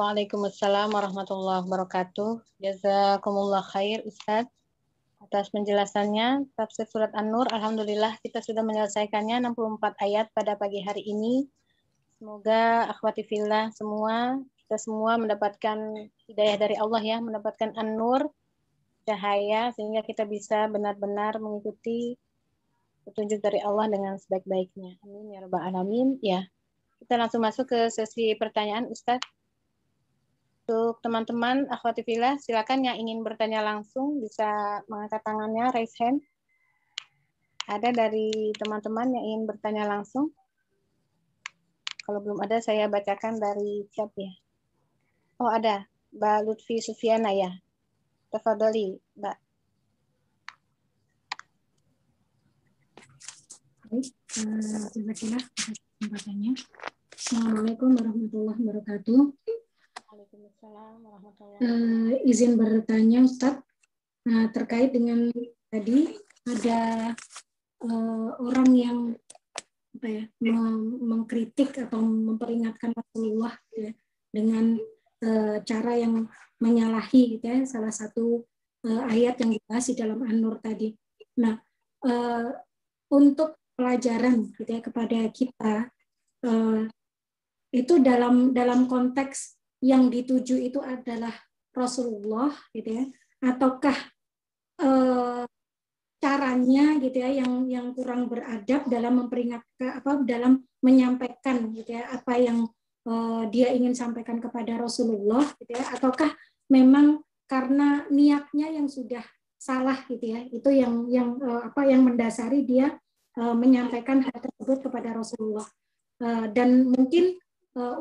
Waalaikumsalam warahmatullahi wabarakatuh. Jazakumullah khair Ustaz atas penjelasannya tafsir surat An-Nur. Alhamdulillah kita sudah menyelesaikannya 64 ayat pada pagi hari ini. Semoga akhwati fillah kita semua mendapatkan hidayah dari Allah ya, mendapatkan An-Nur, cahaya, sehingga kita bisa benar-benar mengikuti petunjuk dari Allah dengan sebaik-baiknya. Amin ya rabbal alamin. Ya, kita langsung masuk ke sesi pertanyaan Ustaz. Untuk teman-teman akhwati fillah, silakan yang ingin bertanya langsung bisa mengangkat tangannya, raise hand. Ada dari teman-teman yang ingin bertanya langsung? Kalau belum ada, saya bacakan dari chat ya. Oh ada, Mbak Lutfi Sufiana ya. Tafadhali, Mbak. Baik, jazakallah atas kesempatannya. Assalamualaikum warahmatullahi wabarakatuh. Waalaikumsalam warahmatullahi wabarakatuh. Izin bertanya Ustadz, terkait dengan tadi ada orang yang mengkritik atau memperingatkan Rasulullah gitu ya, dengan cara yang menyalahi gitu ya, salah satu ayat yang dibahas di dalam An-Nur tadi. Nah, untuk pelajaran gitu ya kepada kita, itu dalam konteks yang dituju itu adalah Rasulullah gitu ya, ataukah caranya gitu ya yang kurang beradab dalam memperingatkan dalam menyampaikan gitu ya apa yang dia ingin sampaikan kepada Rasulullah gitu ya, ataukah memang karena niatnya yang sudah salah gitu ya, itu yang mendasari dia menyampaikan hal tersebut kepada Rasulullah. Dan mungkin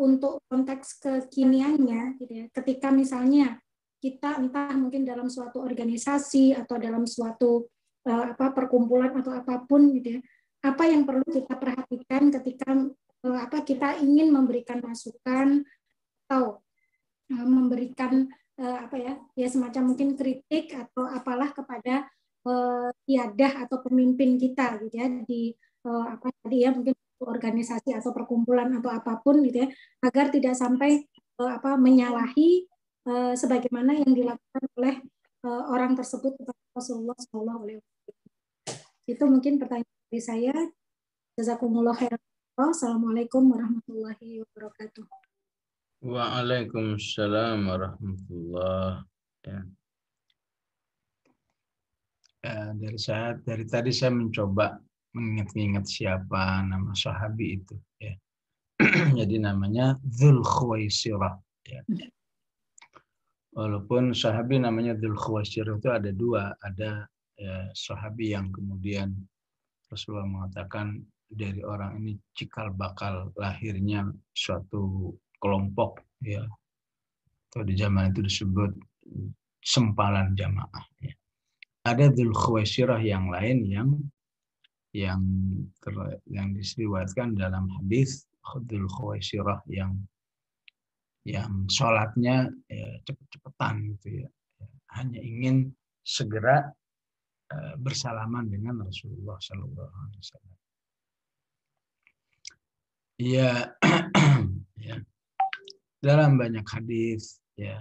untuk konteks kekiniannya gitu ya, ketika misalnya kita entah mungkin dalam suatu organisasi atau dalam suatu perkumpulan atau apapun gitu ya, apa yang perlu kita perhatikan ketika kita ingin memberikan masukan atau memberikan semacam mungkin kritik atau apalah kepada qiyadah atau pemimpin kita gitu ya, di mungkin organisasi atau perkumpulan atau apapun gitu ya, agar tidak sampai menyalahi sebagaimana yang dilakukan oleh orang tersebut kepada Rasulullah SAW. Itu mungkin pertanyaan dari saya. Jazakumullah khairan. Assalamualaikum warahmatullahi wabarakatuh. Waalaikumsalam warahmatullahi wabarakatuh. Dari tadi saya mencoba mengingat-ingat siapa nama sahabi itu ya. Jadi namanya Dzul Khuwaisirah ya. Walaupun sahabi namanya Dzul Khuwaisirah itu ada dua, ada sahabi yang kemudian Rasulullah mengatakan dari orang ini cikal bakal lahirnya suatu kelompok ya, atau di zaman itu disebut sempalan jamaah ya. Ada Dzul Khuwaisirah yang lain yang disriwayatkan dalam hadis Dzul Khuwaisirah yang sholatnya cepet-cepetan gitu ya, hanya ingin segera bersalaman dengan Rasulullah SAW. Ya, ya, dalam banyak hadis, ya,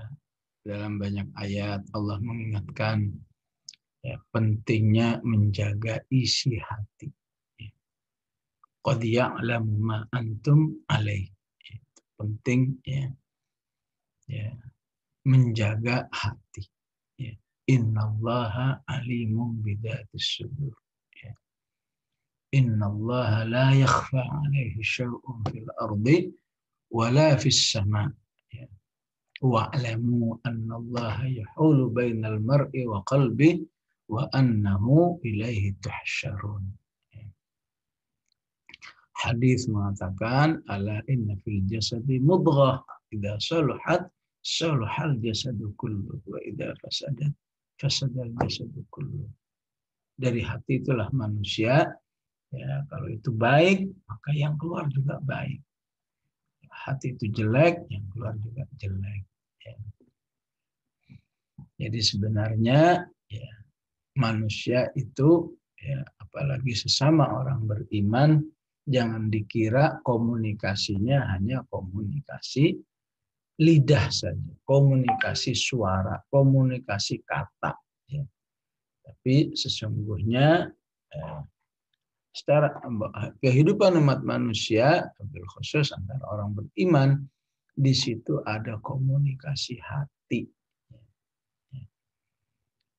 dalam banyak ayat Allah mengingatkan ya, pentingnya menjaga isi hati. Qad ya'lamu ma antum alaih. Penting ya, menjaga hati. Ya. Innallaha alimun bidzatis sudur. Ya. Innallaha la yakhfa 'alaihi syai'un fil ardi wala fis sama'. Ya. Wa'lamu annallaha yahulu bainal mar'i wa qalbi wa annahu ilaihi tuhsyarun. Ya. Hadis mengatakan ala inna fil jasadi mudghah idza saluhat saluhal jasadu kullu wa idza fasadat fasadal jasadu kullu. Dari hati itulah manusia ya, kalau itu baik maka yang keluar juga baik. Hati itu jelek, yang keluar juga jelek ya. Jadi sebenarnya ya, manusia itu ya, apalagi sesama orang beriman, jangan dikira komunikasinya hanya komunikasi lidah saja, komunikasi suara, komunikasi kata. Ya. Tapi sesungguhnya secara kehidupan umat manusia, khusus antara orang beriman, di situ ada komunikasi hati.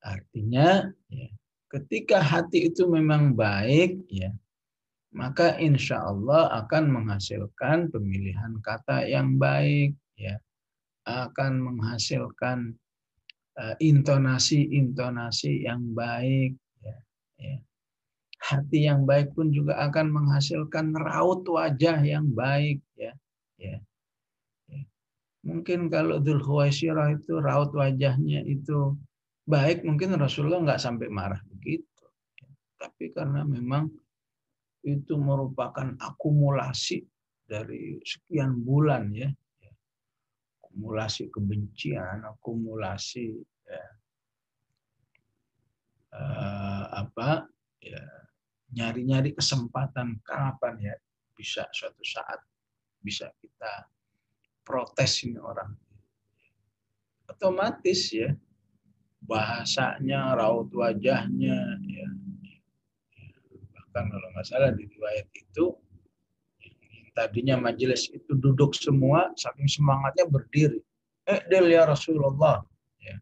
Artinya, ya, ketika hati itu memang baik, ya, maka insya Allah akan menghasilkan pemilihan kata yang baik, ya, akan menghasilkan intonasi-intonasi yang baik, ya, ya. Hati yang baik pun juga akan menghasilkan raut wajah yang baik, ya, ya. Mungkin kalau Dzul Khuwaisirah itu raut wajahnya itu baik, mungkin Rasulullah nggak sampai marah begitu. Tapi karena memang itu merupakan akumulasi dari sekian bulan, ya, akumulasi kebencian, akumulasi, ya, ya, nyari-nyari kesempatan kapan ya bisa suatu saat bisa kita protes ini orang. Otomatis ya bahasanya, raut wajahnya, ya. Bahkan kalau nggak salah di riwayat itu tadinya majelis itu duduk semua, saking semangatnya berdiri. Del ya Rasulullah. Ya.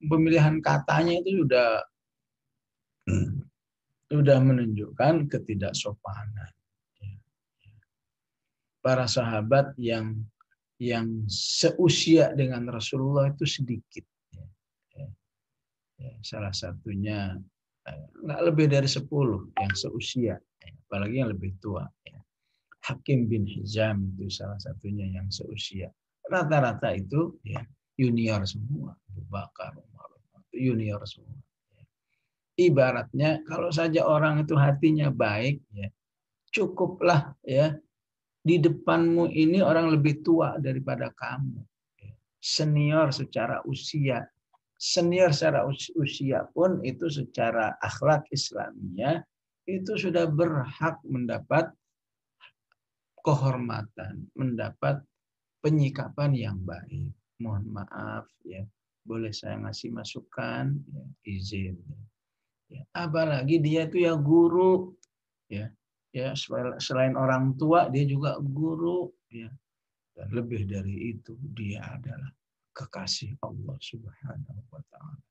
Pemilihan katanya itu sudah menunjukkan ketidaksopanan. Para sahabat yang seusia dengan Rasulullah itu sedikit. Salah satunya nggak lebih dari 10 yang seusia, apalagi yang lebih tua. Hakim bin Hizam itu salah satunya yang seusia. Rata-rata itu ya junior semua. Abu Bakar, Umar, itu junior semua. Ibaratnya kalau saja orang itu hatinya baik, ya cukuplah ya di depanmu ini orang lebih tua daripada kamu. Senior secara usia. Senior secara usia pun itu secara akhlak Islamiyah itu sudah berhak mendapat kehormatan, mendapat penyikapan yang baik. Mohon maaf ya, boleh saya ngasih masukan, ya, izin. Ya, apalagi dia itu ya guru, ya, ya selain orang tua dia juga guru, ya. Dan lebih dari itu dia adalah kekasih Allah Subhanahu wa taala.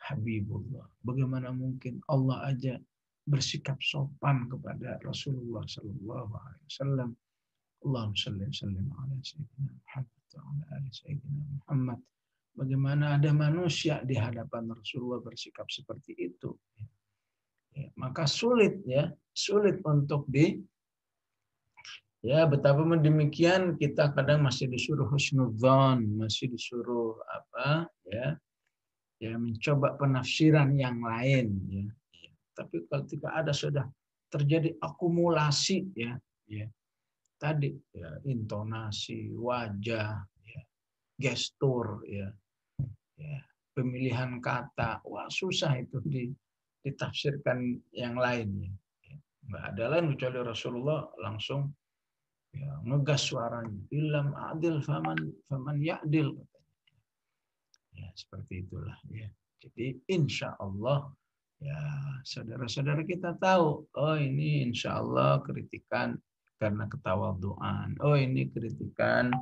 Habibullah. Bagaimana mungkin Allah aja bersikap sopan kepada Rasulullah sallallahu alaihi wasallam. Allahumma shalli wa sallim ala sayyidina Muhammad wa ala ali sayyidina Muhammad. Bagaimana ada manusia di hadapan Rasulullah bersikap seperti itu. Ya, maka sulit untuk ya betapapun demikian kita kadang masih disuruh husnudzon, masih disuruh ya mencoba penafsiran yang lain, ya. Tapi ketika ada sudah terjadi akumulasi ya tadi ya intonasi, wajah, ya, gestur, ya, pemilihan kata, wah susah itu ditafsirkan yang lain. Ya. Nggak ada lain kecuali Rasulullah langsung ya, ngegas suaranya. Ilam adil faman ya'dil. Ya, seperti itulah. Ya. Jadi insya Allah ya saudara-saudara kita tahu, oh ini insya Allah kritikan karena ketawaduan. Oh ini kritikan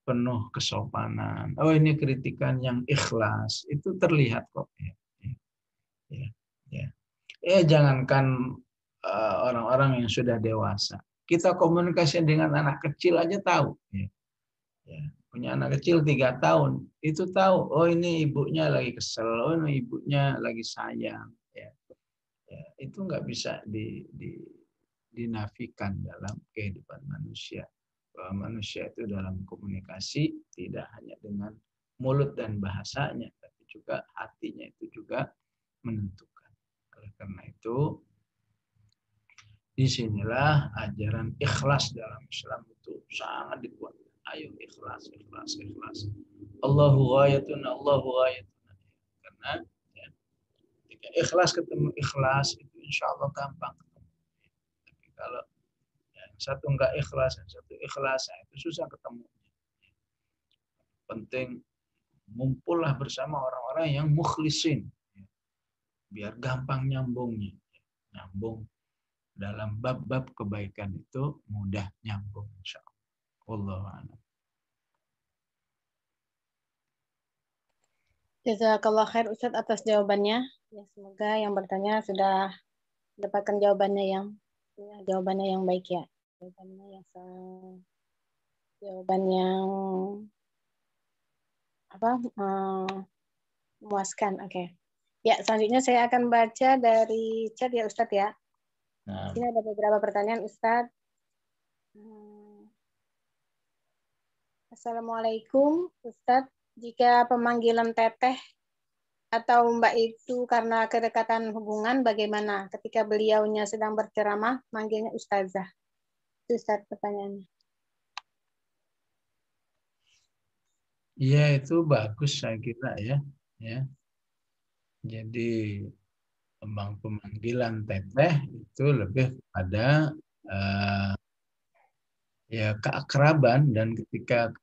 penuh kesopanan. Oh ini kritikan yang ikhlas. Itu terlihat kok. Ya jangankan orang-orang yang sudah dewasa. Kita komunikasi dengan anak kecil aja tahu. Ya. Punya anak kecil 3 tahun, itu tahu, oh ini ibunya lagi kesel, oh ini ibunya lagi sayang. Ya. Itu nggak bisa dinafikan dalam kehidupan manusia. Bahwa manusia itu dalam komunikasi tidak hanya dengan mulut dan bahasanya, tapi juga hatinya itu juga menentukan. Oleh karena itu, disinilah ajaran ikhlas dalam Islam itu sangat dikuatkan. Ayo ikhlas. Allahu ghayatun. Karena ya, ketika ikhlas ketemu ikhlas itu insya Allah gampang. Tapi kalau ya, Satu enggak ikhlas, satu ikhlas, itu susah ketemu. Penting ngumpullah bersama orang-orang yang mukhlisin, biar gampang nyambungnya. Nyambung dalam bab-bab kebaikan itu mudah nyambung, insyaallah. Wallahu a'lam. Jazakallah khair Ustadz atas jawabannya. Ya, semoga yang bertanya sudah mendapatkan jawabannya yang baik ya. Jawaban yang memuaskan. Oke. Ya, selanjutnya saya akan baca dari chat ya Ustadz ya. Di sini ada beberapa pertanyaan Ustadz. Assalamualaikum Ustadz. Jika pemanggilan teteh atau mbak itu karena kedekatan hubungan, bagaimana ketika beliaunya sedang berceramah manggilnya ustazah? Itu Ustadz pertanyaannya. Iya, itu bagus saya kira ya. Jadi pemanggilan teteh itu lebih pada ya keakraban, dan ketika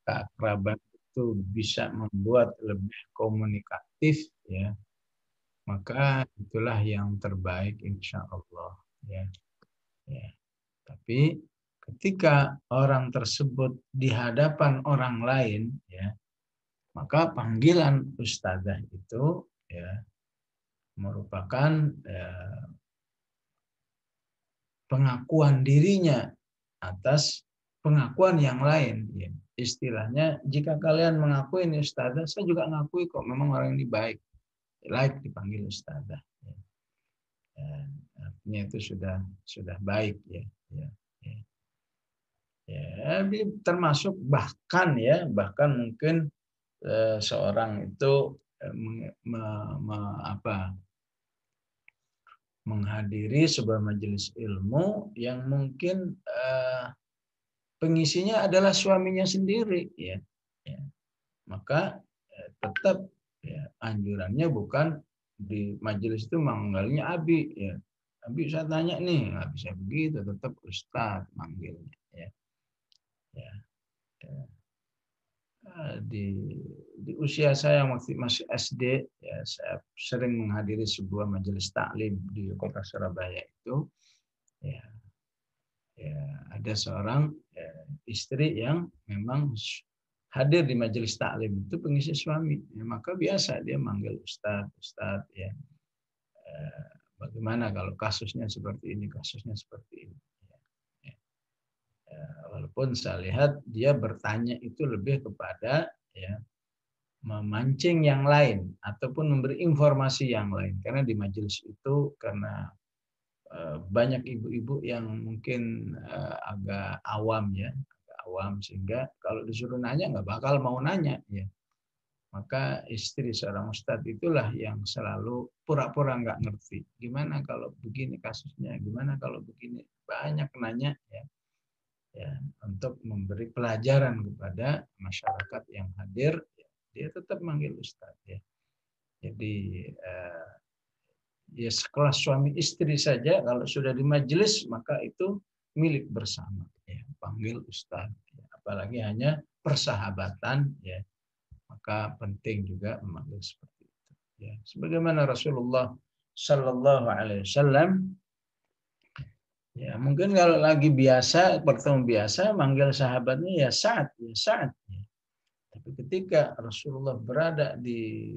keakraban itu bisa membuat lebih komunikatif ya, maka itulah yang terbaik insya Allah ya. Tapi ketika orang tersebut di hadapan orang lain ya, maka panggilan ustazah itu ya merupakan pengakuan dirinya atas pengakuan yang lain. Ya. Istilahnya, jika kalian mengakui ini ustazah, saya juga ngakui kok memang orang ini baik. Layak dipanggil ustazah. Ya. Artinya itu sudah baik ya. Termasuk bahkan mungkin seorang itu menghadiri sebuah majelis ilmu yang mungkin pengisinya adalah suaminya sendiri ya. Maka tetap ya, anjurannya bukan di majelis itu manggilnya Abi ya. Abi saya tanya nih, nggak bisa begitu, tetap Ustadz manggilnya ya. Di usia saya masih SD ya, saya sering menghadiri sebuah majelis taklim di kota Surabaya itu ya, ada seorang istri yang memang hadir di majelis taklim itu pengisi suami ya, maka biasa dia manggil Ustadz ya. Bagaimana kalau kasusnya seperti ini, walaupun saya lihat dia bertanya itu lebih kepada ya memancing yang lain ataupun memberi informasi yang lain, karena di majelis itu karena banyak ibu-ibu yang mungkin agak awam sehingga kalau disuruh nanya nggak bakal mau nanya ya. Maka istri seorang ustadz itulah yang selalu pura-pura nggak ngerti. Gimana kalau begini kasusnya? Gimana kalau begini? Banyak nanya ya, untuk memberi pelajaran kepada masyarakat yang hadir. Dia tetap manggil ustadz ya. Jadi ya sekelas suami istri saja kalau sudah di majelis maka itu milik bersama ya, panggil ustadz ya. Apalagi hanya persahabatan ya, maka penting juga memanggil seperti itu ya. Sebagaimana Rasulullah Shallallahu Alaihi Wasallam ya, mungkin kalau lagi biasa bertemu biasa manggil sahabatnya ya Sa'ad ya. Tapi ketika Rasulullah berada di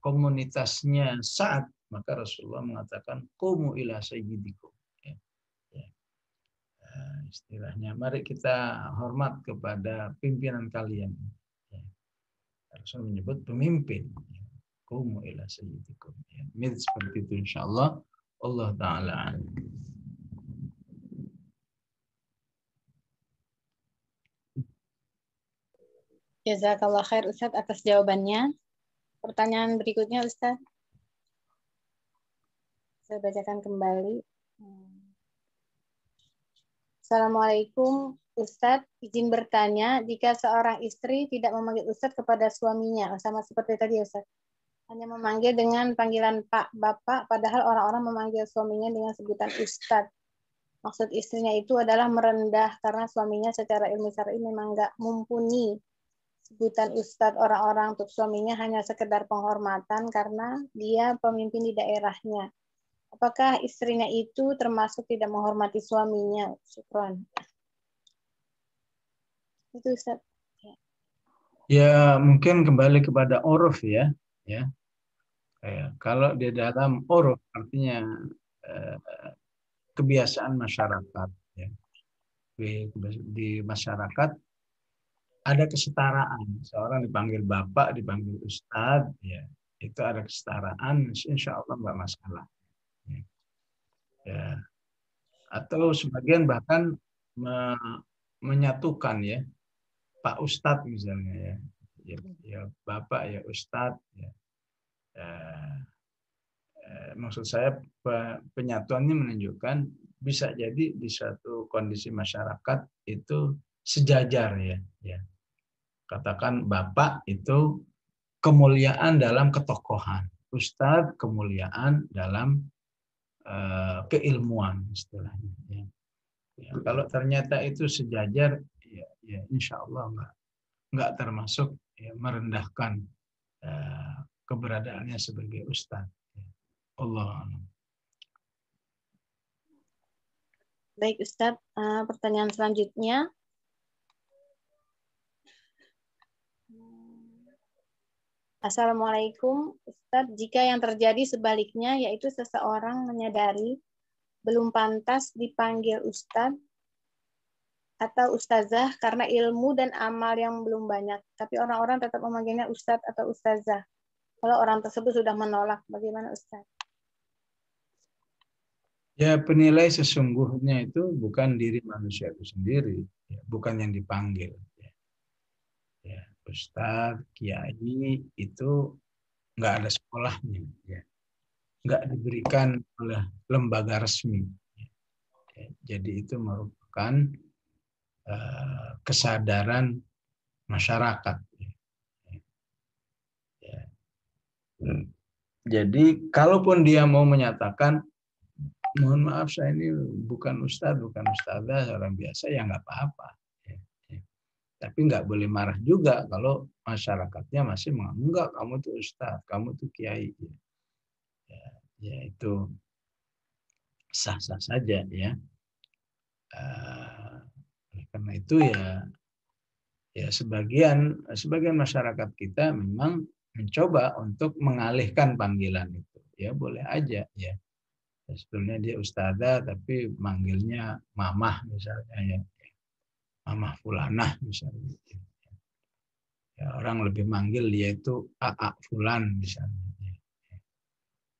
komunitasnya Sa'ad, maka Rasulullah mengatakan qumu ila sayyidikum ya. Istilahnya mari kita hormat kepada pimpinan kalian ya. Rasul menyebut pemimpin ya. Qumu ila sayyidikum ya. Mirip seperti itu insyaallah. Allah taala alam. Jazakallah khair Ustadz atas jawabannya. Pertanyaan berikutnya Ustadz. Saya bacakan kembali. Assalamualaikum Ustadz, izin bertanya, jika seorang istri tidak memanggil Ustadz kepada suaminya, sama seperti tadi Ustadz, hanya memanggil dengan panggilan Pak, Bapak, padahal orang-orang memanggil suaminya dengan sebutan Ustadz. Maksud istrinya itu adalah merendah karena suaminya secara ilmu syar'i memang nggak mumpuni. Sebutan ustadz orang-orang untuk suaminya hanya sekedar penghormatan karena dia pemimpin di daerahnya. Apakah istrinya itu termasuk tidak menghormati suaminya? Syukron. Itu Ustaz. Ya mungkin kembali kepada uruf ya. Kalau di dalam uruf artinya kebiasaan masyarakat. Ya. Di masyarakat ada kesetaraan. Seorang dipanggil bapak, dipanggil ustadz, ya itu ada kesetaraan. Insya Allah nggak masalah. Ya. Atau sebagian bahkan menyatukan ya, Pak Ustadz misalnya ya bapak ya Ustadz ya. Maksud saya penyatuannya menunjukkan bisa jadi di suatu kondisi masyarakat itu sejajar ya. Katakan bapak itu kemuliaan dalam ketokohan, ustadz kemuliaan dalam keilmuan istilahnya. Ya, kalau ternyata itu sejajar, ya insya Allah nggak termasuk ya, merendahkan keberadaannya sebagai ustadz. Allah. Baik Ustadz, pertanyaan selanjutnya. Assalamualaikum Ustadz, jika yang terjadi sebaliknya yaitu seseorang menyadari belum pantas dipanggil Ustadz atau Ustazah karena ilmu dan amal yang belum banyak, tapi orang-orang tetap memanggilnya Ustadz atau Ustazah. Kalau orang tersebut sudah menolak, bagaimana Ustadz? Ya penilai sesungguhnya itu bukan diri manusia itu sendiri, ya, bukan yang dipanggil. Ya, Ustadz, Kiai itu nggak ada sekolahnya, ya. Nggak diberikan oleh lembaga resmi. Ya, jadi itu merupakan kesadaran masyarakat. Ya. Jadi kalaupun dia mau menyatakan mohon maaf saya ini bukan ustadz, bukan ustadzah, orang biasa ya nggak apa-apa. Tapi nggak boleh marah juga kalau masyarakatnya masih menganggap kamu tuh ustadz, kamu tuh kiai. Ya itu sah-sah saja ya. Karena itu ya sebagian masyarakat kita memang mencoba untuk mengalihkan panggilan itu. Ya boleh aja ya. Sebetulnya dia ustadzah tapi manggilnya mamah misalnya ya. Mamah fulanah misalnya. Ya, orang lebih manggil dia itu AA fulan misalnya.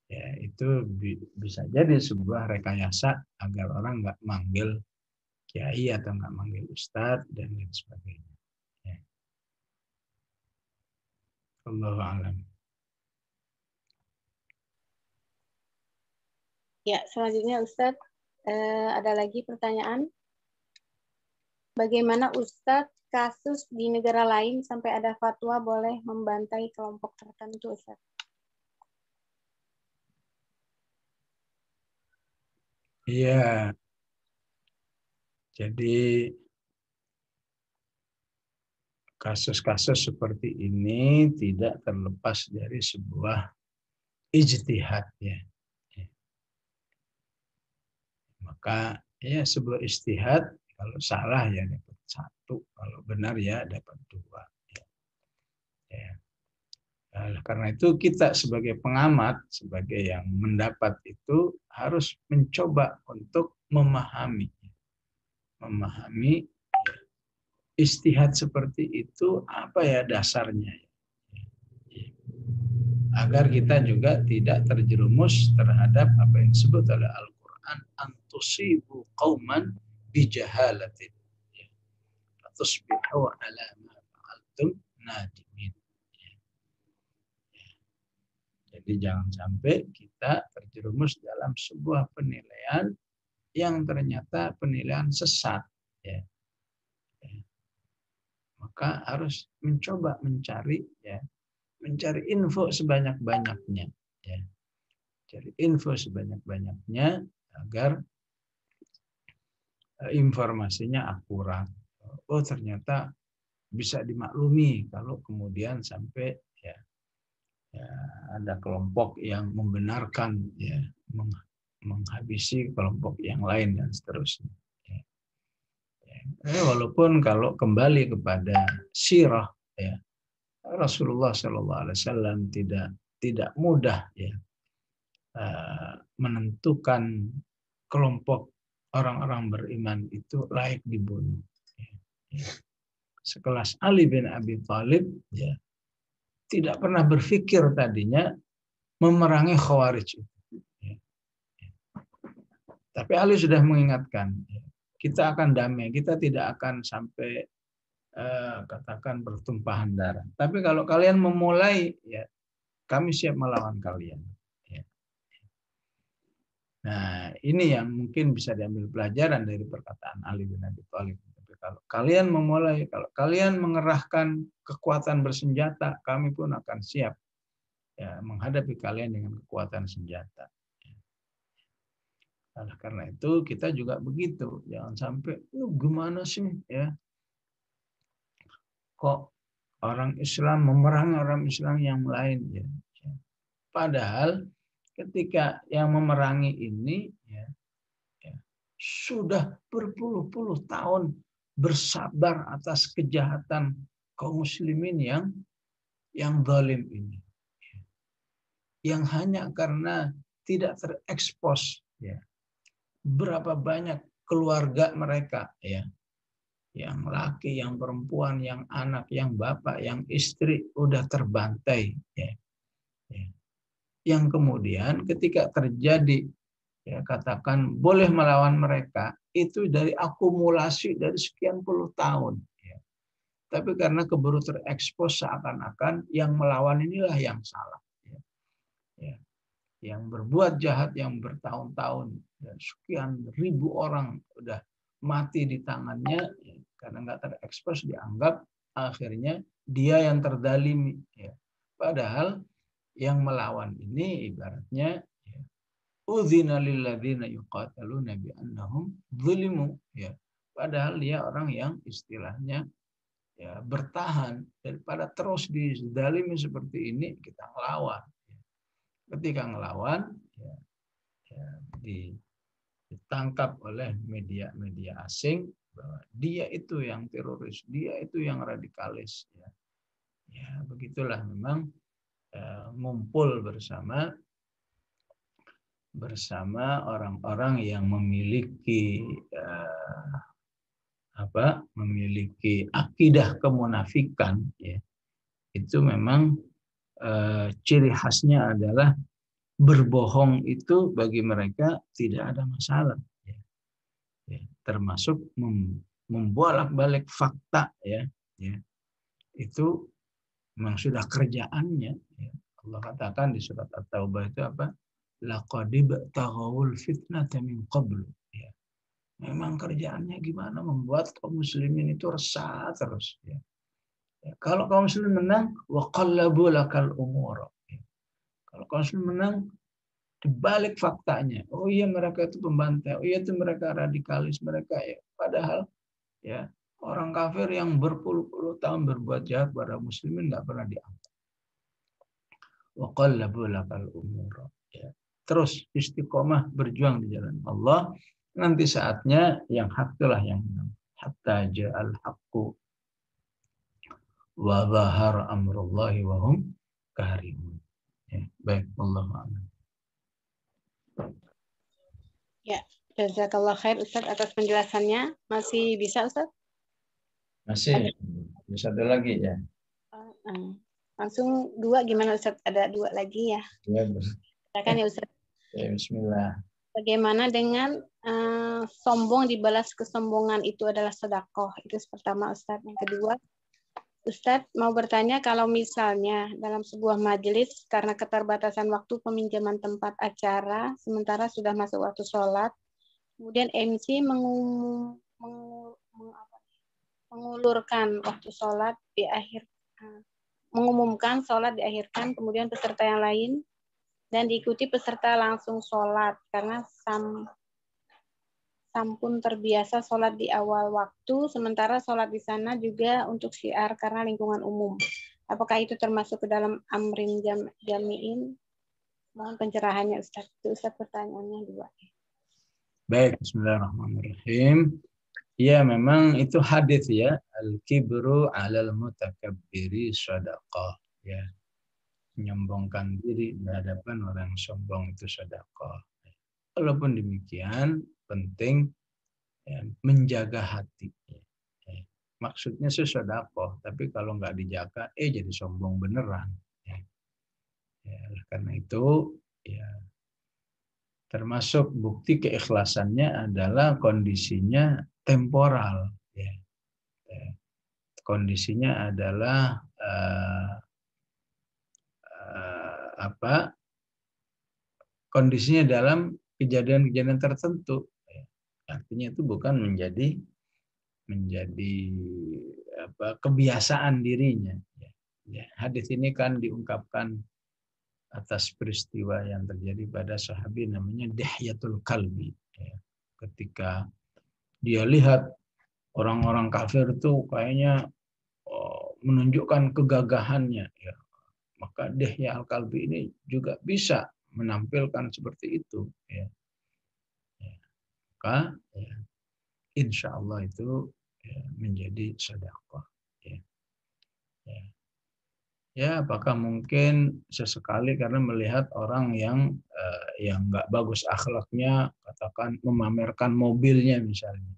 Ya, itu bisa jadi sebuah rekayasa agar orang nggak manggil kiai atau nggak manggil ustadz dan lain sebagainya. Ya. Allahu a'lam. Ya, selanjutnya Ustadz, ada lagi pertanyaan. Bagaimana Ustadz kasus di negara lain sampai ada fatwa boleh membantai kelompok tertentu Ustadz? Iya. Jadi kasus-kasus seperti ini tidak terlepas dari sebuah ijtihad ya. Maka ya sebuah ijtihad kalau salah ya dapat 1, kalau benar ya dapat 2. Ya. Nah, karena itu kita sebagai pengamat, sebagai yang mendapat itu harus mencoba untuk memahami ijtihad seperti itu apa ya dasarnya. Agar kita juga tidak terjerumus terhadap apa yang disebut oleh Al-Quran antusibu qauman bijahalatin tusbihu ala ma fa'altum nadimin. Jadi jangan sampai kita terjerumus dalam sebuah penilaian yang ternyata penilaian sesat. Ya. Maka harus mencoba mencari info sebanyak-banyaknya. Ya. Cari info sebanyak-banyaknya agar informasinya akurat. Oh ternyata bisa dimaklumi kalau kemudian sampai ya ada kelompok yang membenarkan ya menghabisi kelompok yang lain dan seterusnya. Walaupun kalau kembali kepada sirah ya Rasulullah SAW tidak mudah ya menentukan kelompok orang-orang beriman itu layak dibunuh. Sekelas Ali bin Abi Thalib ya tidak pernah berpikir tadinya memerangi Khawarij. Tapi Ali sudah mengingatkan, kita akan damai, kita tidak akan sampai katakan bertumpahan darah. Tapi kalau kalian memulai, ya kami siap melawan kalian. Ya. Nah, ini yang mungkin bisa diambil pelajaran dari perkataan Ali bin Abi Thalib. Tapi kalau kalian memulai, kalau kalian mengerahkan kekuatan bersenjata, kami pun akan siap ya, menghadapi kalian dengan kekuatan senjata. Nah, karena itu kita juga begitu, jangan sampai gimana sih ya kok orang Islam memerangi orang Islam yang lain ya. Padahal ketika yang memerangi ini ya, sudah berpuluh-puluh tahun bersabar atas kejahatan kaum muslimin yang zalim ini. Yang hanya karena tidak terekspos ya. Berapa banyak keluarga mereka ya, yang laki, yang perempuan, yang anak, yang bapak, yang istri udah terbantai ya. Yang kemudian ketika terjadi ya katakan boleh melawan mereka itu dari akumulasi dari sekian puluh tahun ya. Tapi karena keburu terekspos seakan-akan yang melawan inilah yang salah ya. Ya. Yang berbuat jahat yang bertahun-tahun dan sekian ribu orang udah mati di tangannya ya, karena nggak terekspos dianggap akhirnya dia yang terdalimi ya. Padahal yang melawan ini ibaratnya ya, udzina lil ladzina yuqataluna bi annahum zulimu ya. Padahal dia orang yang istilahnya ya bertahan daripada terus dizalimi seperti ini kita ngelawan. Ketika ngelawan ya, ditangkap oleh media-media asing bahwa dia itu yang teroris, dia itu yang radikalis ya. Ya begitulah memang ngumpul bersama orang-orang yang memiliki memiliki akidah kemunafikan ya. Itu memang ciri khasnya adalah berbohong itu bagi mereka tidak ada masalah ya. Ya, termasuk membolak-balik fakta ya. Itu memang sudah kerjaannya ya. Allah katakan di surat At-Taubah itu apa? Laqad ibtaghawul fitnata min qablu ya. Memang kerjaannya gimana membuat kaum muslimin itu resah terus ya. Ya, kalau kaum muslim menang wa qallabu lakal umur. Ya. Kalau kaum muslim menang dibalik faktanya. Oh iya mereka itu pembantai. Oh iya itu mereka radikalis mereka ya. Padahal ya orang kafir yang berpuluh-puluh tahun berbuat jahat pada muslimin nggak pernah diangkat. Wa qallabu lakal umur. Ya. Terus istiqomah berjuang di jalan Allah. Nanti saatnya yang hak itulah yang menang. Hatta ja'al haqqu wa zahara amrullahi wa hum karimun. Ya, baik, wallahu a'lam. Ya, jazakallah khair Ustaz atas penjelasannya. Masih bisa Ustaz? Masih. Satu lagi ya. Langsung dua gimana Ustaz? Ada dua lagi ya. Ya, silakan ya Ustaz. Ya, bismillah. Bagaimana dengan sombong dibalas kesombongan itu adalah sedekah? Itu pertama Ustaz. Yang kedua, Ustadz mau bertanya kalau misalnya dalam sebuah majelis karena keterbatasan waktu peminjaman tempat acara, sementara sudah masuk waktu sholat, kemudian MC mengulurkan waktu sholat di akhir, mengumumkan sholat diakhirkan, kemudian peserta yang lain dan diikuti peserta langsung sholat karena sampun terbiasa sholat di awal waktu, sementara sholat di sana juga untuk syiar karena lingkungan umum. Apakah itu termasuk ke dalam amrin jami'in? Mohon pencerahannya Ustaz. Itu Ustaz pertanyaannya 2. Baik, bismillahirrahmanirrahim. Ya, memang itu hadis ya. Al-kibru 'alal mutakabbiri shadaqah. Ya. Menyombongkan diri di hadapan orang sombong itu sedekah. Walaupun demikian, penting ya, menjaga hati. Ya. Maksudnya sih sedekah, tapi kalau nggak dijaga, jadi sombong beneran. Ya. Ya, karena itu, ya, termasuk bukti keikhlasannya adalah kondisinya temporal. Ya. Ya. Kondisinya adalah kondisinya dalam kejadian-kejadian tertentu. Artinya itu bukan menjadi kebiasaan dirinya. Ya, hadis ini kan diungkapkan atas peristiwa yang terjadi pada sahabi namanya Dihyatul Kalbi. Ya, ketika dia lihat orang-orang kafir itu kayaknya menunjukkan kegagahannya, ya, maka Dihya Al-Kalbi ini juga bisa menampilkan seperti itu. Ya. Ya. Maka ya, insya Allah itu ya, menjadi sedekah. Ya. Ya. Ya, apakah mungkin sesekali karena melihat orang yang nggak bagus akhlaknya, katakan memamerkan mobilnya misalnya,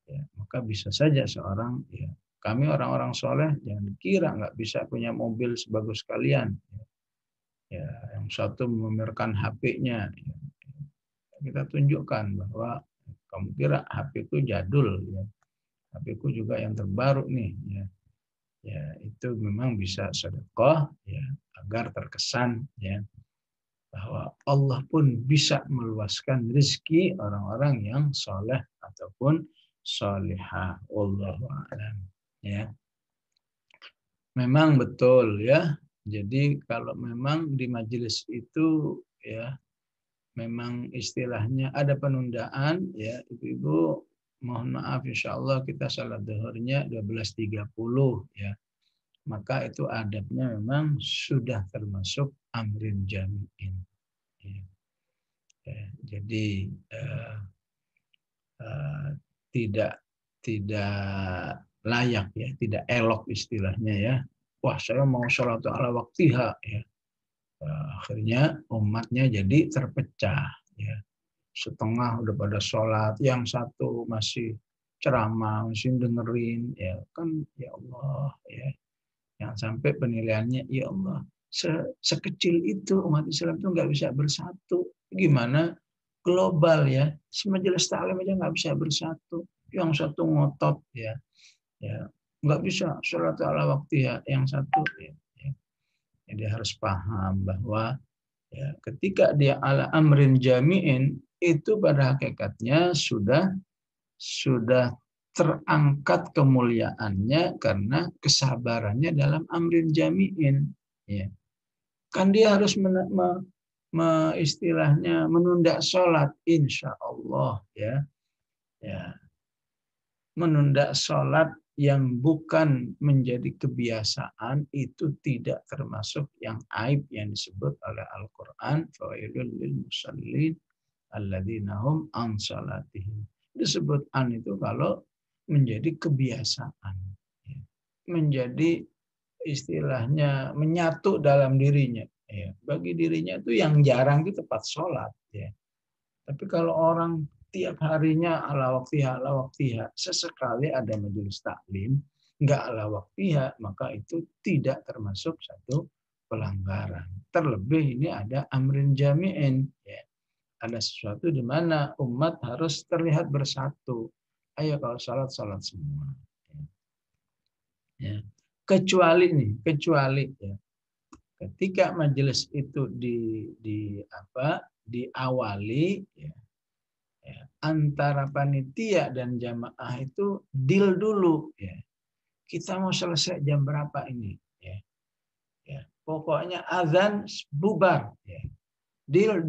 ya, maka bisa saja seorang, ya, kami orang-orang soleh jangan dikira nggak bisa punya mobil sebagus kalian. Ya, yang satu memamerkan HP-nya, ya. Kita tunjukkan bahwa kamu kira HP-ku jadul, ya. HP-ku juga yang terbaru nih, ya. Ya, itu memang bisa sedekah, ya, agar terkesan, ya, bahwa Allah pun bisa meluaskan rezeki orang-orang yang soleh ataupun solihah. Wallahu a'lam. Ya. Memang betul, ya. Jadi kalau memang di majelis itu, ya, memang istilahnya ada penundaan, ya, ibu-ibu mohon maaf, insya Allah kita salat zuhurnya 12.30, ya. Maka itu adabnya memang sudah termasuk amrin jami'in. Ya. Ya, jadi tidak layak, ya, tidak elok istilahnya, ya. Wah, saya mau sholat ala waktiha, ya. Akhirnya umatnya jadi terpecah, ya. Setengah udah pada sholat, yang satu masih ceramah, masih dengerin, ya kan, ya Allah, ya. Yang sampai penilaiannya, ya Allah, sekecil itu umat Islam itu nggak bisa bersatu. Gimana global, ya, majelis taklim aja nggak bisa bersatu. Yang satu ngotot, ya, nggak bisa sholat ala waktiha, yang satu, ya. Jadi harus paham bahwa, ya, ketika dia ala amrin jami'in itu pada hakikatnya sudah terangkat kemuliaannya karena kesabarannya dalam amrin jami'in. Ya. Kan dia harus istilahnya menunda sholat, insya Allah, ya. Ya. Menunda sholat yang bukan menjadi kebiasaan itu tidak termasuk yang aib yang disebut oleh Al-Quran. Fawailul lil musallin alladzina hum an salatihim. Disebut an itu kalau menjadi kebiasaan, menjadi istilahnya menyatu dalam dirinya. Ya. Bagi dirinya itu yang jarang itu tepat sholat. Ya. Tapi kalau orang tiap harinya ala waktiha, sesekali ada majelis taklim, nggak ala waktiha, maka itu tidak termasuk satu pelanggaran. Terlebih ini ada amrin jami'in. Ya. Ada sesuatu di mana umat harus terlihat bersatu. Ayo kalau salat semua. Ya. Kecuali ya, ketika majelis itu diawali, ya, antara panitia dan jamaah itu deal dulu, ya. Kita mau selesai jam berapa ini, ya. Ya. Pokoknya azan bubar, ya. Deal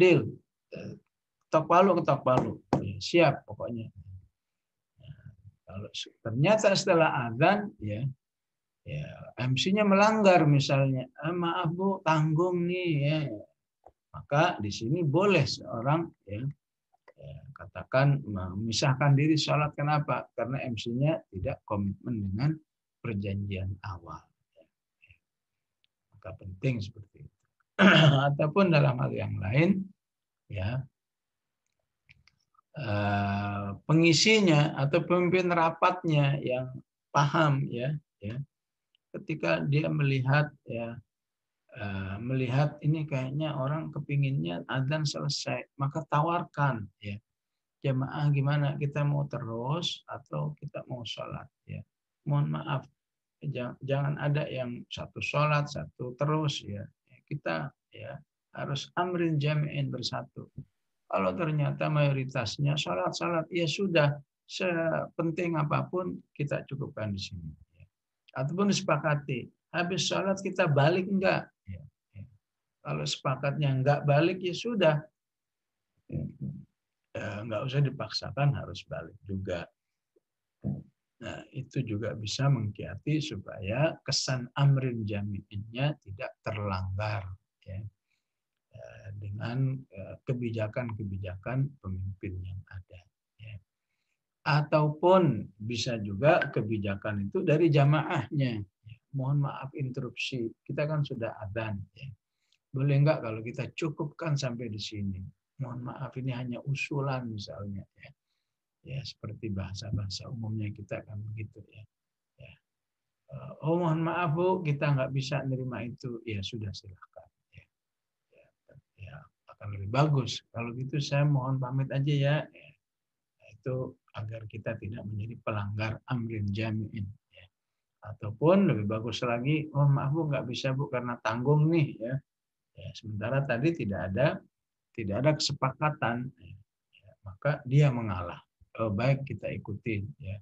ketok palu, ya. ya siap pokoknya. Kalau ternyata setelah azan ya MC-nya melanggar misalnya, maaf Bu, tanggung nih ya. Maka di sini boleh seorang katakan memisahkan diri sholat. Kenapa? Karena MC-nya tidak komitmen dengan perjanjian awal. Maka penting seperti itu. Ataupun dalam hal yang lain ya, pengisinya atau pemimpin rapatnya yang paham ya, ketika dia melihat melihat ini kayaknya orang kepinginnya adzan selesai, maka tawarkan ya, jamaah gimana, kita mau terus atau kita mau sholat ya. Mohon maaf, jangan ada yang satu sholat satu terus ya. Kita ya harus amrin jami'in bersatu. Kalau ternyata mayoritasnya sholat ya sudah, sepenting apapun kita cukupkan di sini. Ataupun disepakati, habis sholat kita balik enggak? Kalau sepakatnya enggak balik ya sudah, enggak usah dipaksakan harus balik juga. Nah, itu juga bisa mengkiati supaya kesan amrin jami'innya tidak terlanggar ya, dengan kebijakan-kebijakan pemimpin yang ada. Ya. Ataupun bisa juga kebijakan itu dari jamaahnya. Mohon maaf interupsi, kita kan sudah adzan. Ya. Boleh enggak kalau kita cukupkan sampai di sini? Mohon maaf, ini hanya usulan misalnya. Ya, ya seperti bahasa-bahasa umumnya kita kan begitu ya. Ya. Oh mohon maaf Bu, kita nggak bisa nerima itu. Ya sudah silahkan. Ya, akan lebih bagus. Kalau gitu saya mohon pamit aja ya. Nah, itu agar kita tidak menjadi pelanggar amrin jami'in. Ya. Ataupun lebih bagus lagi, oh maaf Bu nggak bisa Bu karena tanggung nih ya. Ya sementara tadi tidak ada kesepakatan, ya, maka dia mengalah. Oh, baik kita ikutin ya.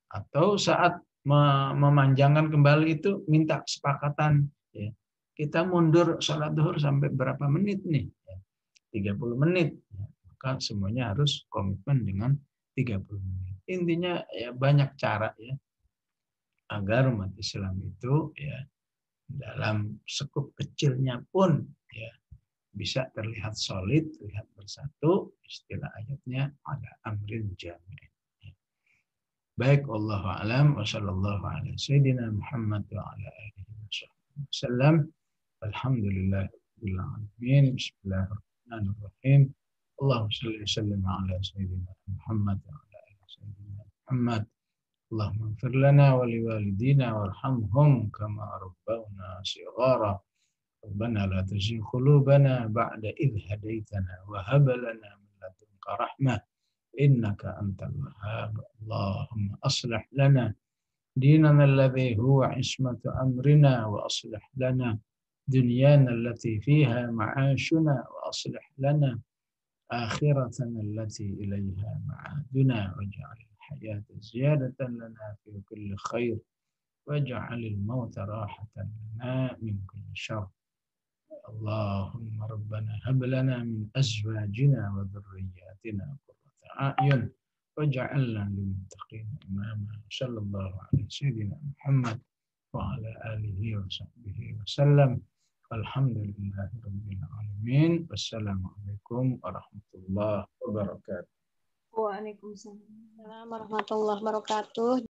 Atau saat memanjangkan kembali itu minta kesepakatan ya. Kita mundur sholat zuhur sampai berapa menit nih? 30 menit. Maka semuanya harus komitmen dengan 30 menit. Intinya ya banyak cara ya agar umat Islam itu ya dalam sekup kecilnya pun ya bisa terlihat solid, terlihat bersatu. Istilah ayatnya ada amrin jami'. Baik, Allahu a'lam wa sallallahu ala sayyidina Muhammad wa ala alihi wasallam. Alhamdulillahirabbil alamin. Bismillahirrahmanirrahim. Allahumma shalli wa sallim ala sayyidina Muhammad wa ala ali sayyidina Muhammad. Allahumma ighfir lana wa liwalidina warhamhum kama rabbawna shighara. Rabbana la tuzigh qulubana ba'da idh hadaytana wa hab lana min ladunka rahmah innaka antal wahhab. Allahumma aslih lana dinana alladhi huwa ismatu amrina wa aslih lana dunyana allati fiha ma'ashuna wa aslih lana akhiratana allati ilayha ma'aduna waj'al al-hayata ziyadatan lana fi kulli khair waj'al al-mauta rahatan lana min kulli syarr. Allahumma rabbana hab lana min azwajina wa dhurriyyatina qurrata a'yun waj'alna lil muttaqina imama. Sallallahu alaihi sayyidina Muhammad wa ala alihi wa sahbihi wasallam. Alhamdulillahirabbil alamin. Wassalamualaikum warahmatullahi wabarakatuh. Waalaikumsalam warahmatullahi wabarakatuh.